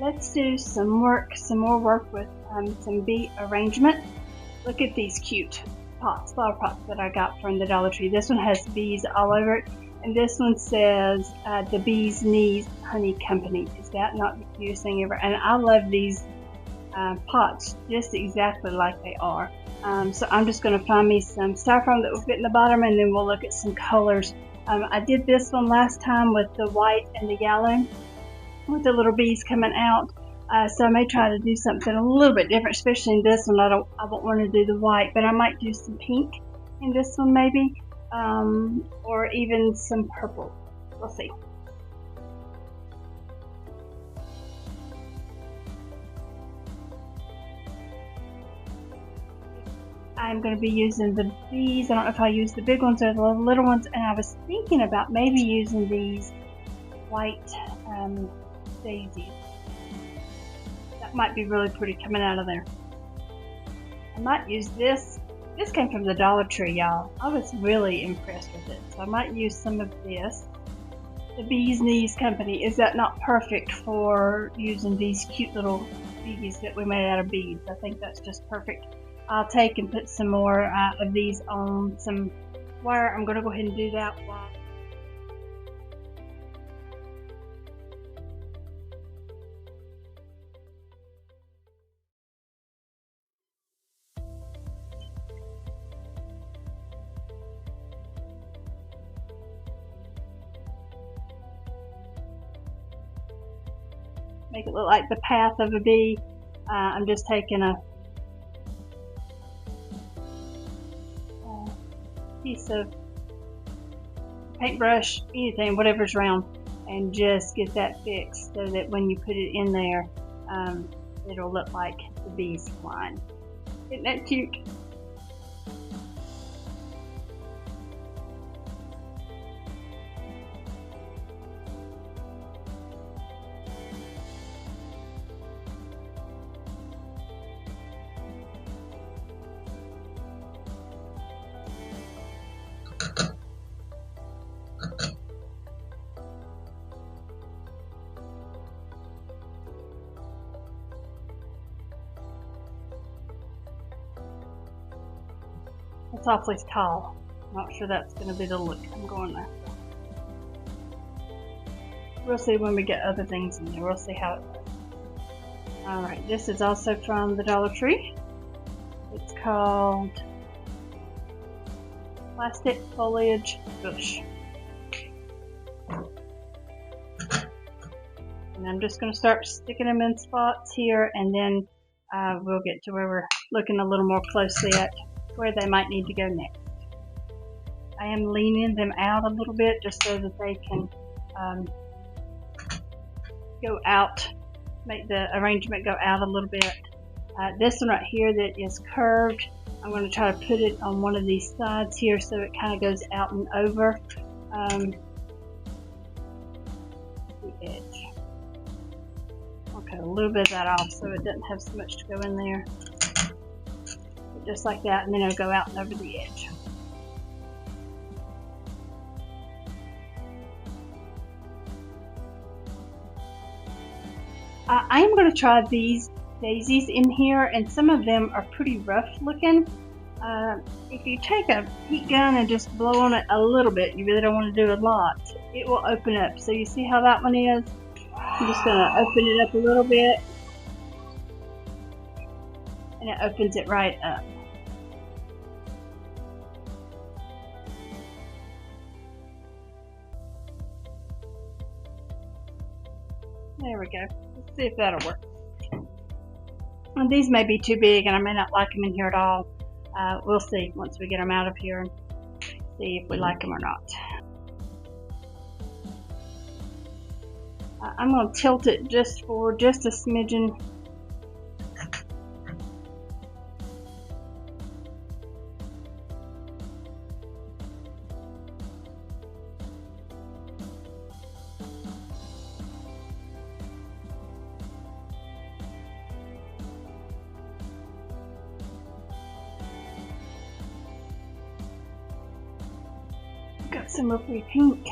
let's do some more work with some bee arrangement. Look at these cute pots, flower pots that I got from the Dollar Tree. This one has bees all over it, and this one says the Bee's Knees Honey Company. Is that not the cutest thing ever? And I love these pots just exactly like they are. So I'm just going to find me some styrofoam that will fit in the bottom, and then we'll look at some colors. I did this one last time with the white and the yellow with the little bees coming out. So I may try to do something a little bit different, especially in this one. I won't want to do the white, but I might do some pink in this one maybe, or even some purple. We'll see. I'm going to be using the bees. I don't know if I'll use the big ones or the little ones, and I was thinking about maybe using these white daisies. That might be really pretty coming out of there. I might use this. This came from the Dollar Tree, y'all. I was really impressed with it. So I might use some of this. The Bee's Knees Company. Is that not perfect for using these cute little bees that we made out of beads? I think that's just perfect. I'll take and put some more of these on some wire. I'm going to go ahead and do that while make it look like the path of a bee. I'm just taking a piece of paintbrush, anything, whatever's round, and just get that fixed so that when you put it in there, it'll look like the bees flying. Isn't that cute? It's awfully tall. I'm not sure that's going to be the look I'm going there. We'll see when we get other things in there. We'll see how it looks. Alright, this is also from the Dollar Tree. It's called Plastic Foliage Bush. And I'm just going to start sticking them in spots here, and then we'll get to where we're looking a little more closely at where they might need to go next. I am leaning them out a little bit just so that they can go out, make the arrangement go out a little bit. This one right here that is curved, I'm going to try to put it on one of these sides here so it kind of goes out and over the edge. Okay, a little bit of that off so it doesn't have so much to go in there. Just like that, and then it'll go out and over the edge. I am going to try these daisies in here, and some of them are pretty rough looking. If you take a heat gun and just blow on it a little bit, you really don't want to do a lot, it will open up. So you see how that one is? I'm just going to open it up a little bit, and it opens it right up. There we go. Let's see if that'll work. And these may be too big, and I may not like them in here at all. We'll see once we get them out of here and see if we like them or not. I'm going to tilt it just a smidgen. Got some real pretty pink.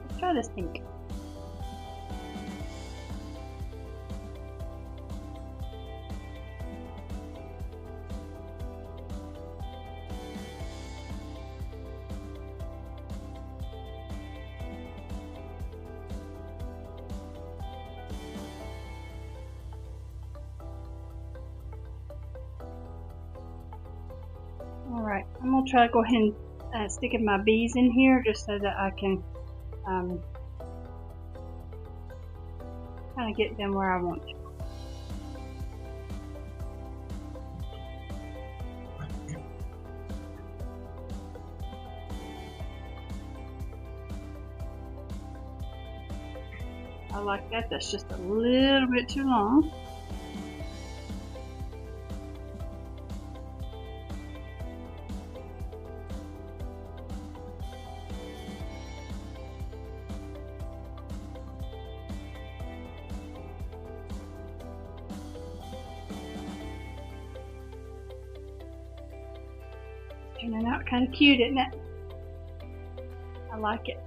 Let's try this pink. Alright, I'm going to try to go ahead and stick my bees in here just so that I can kind of get them where I want to. I like that. That's just a little bit too long. Turning out kind of cute, isn't it? I like it.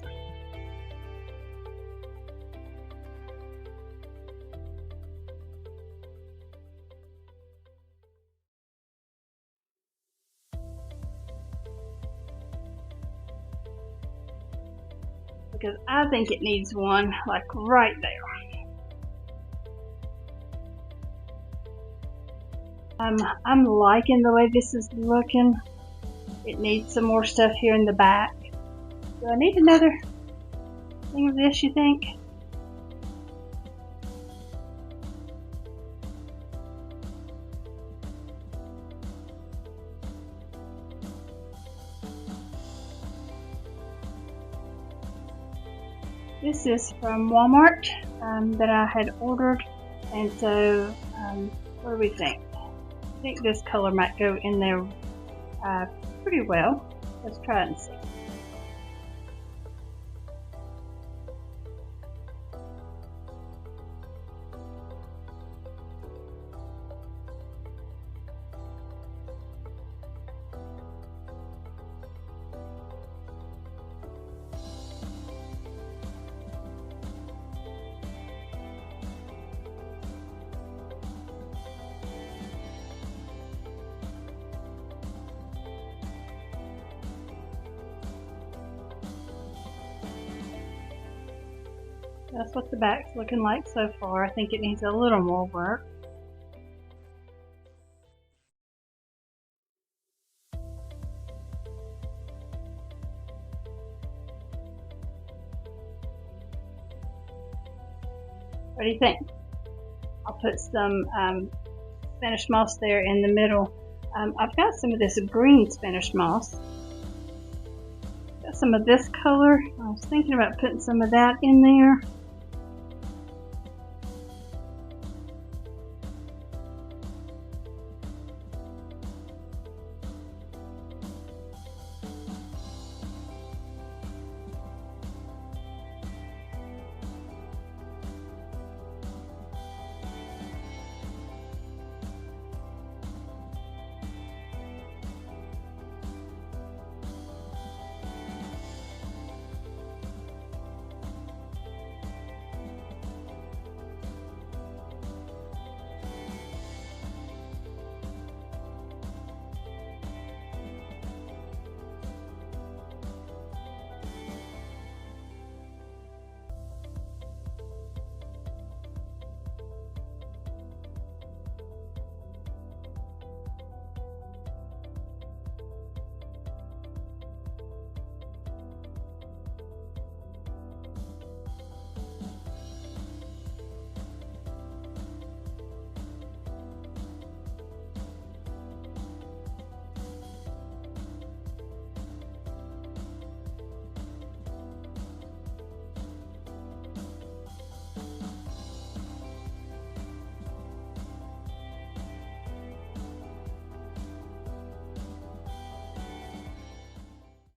Because I think it needs one like right there. I'm liking the way this is looking. It needs some more stuff here in the back. Do I need another thing of this, you think? This is from Walmart that I had ordered, and so what do we think? I think this color might go in there pretty well. Let's try it and see. That's what the back's looking like so far. I think it needs a little more work. What do you think? I'll put some Spanish moss there in the middle. I've got some of this green Spanish moss. Got some of this color. I was thinking about putting some of that in there.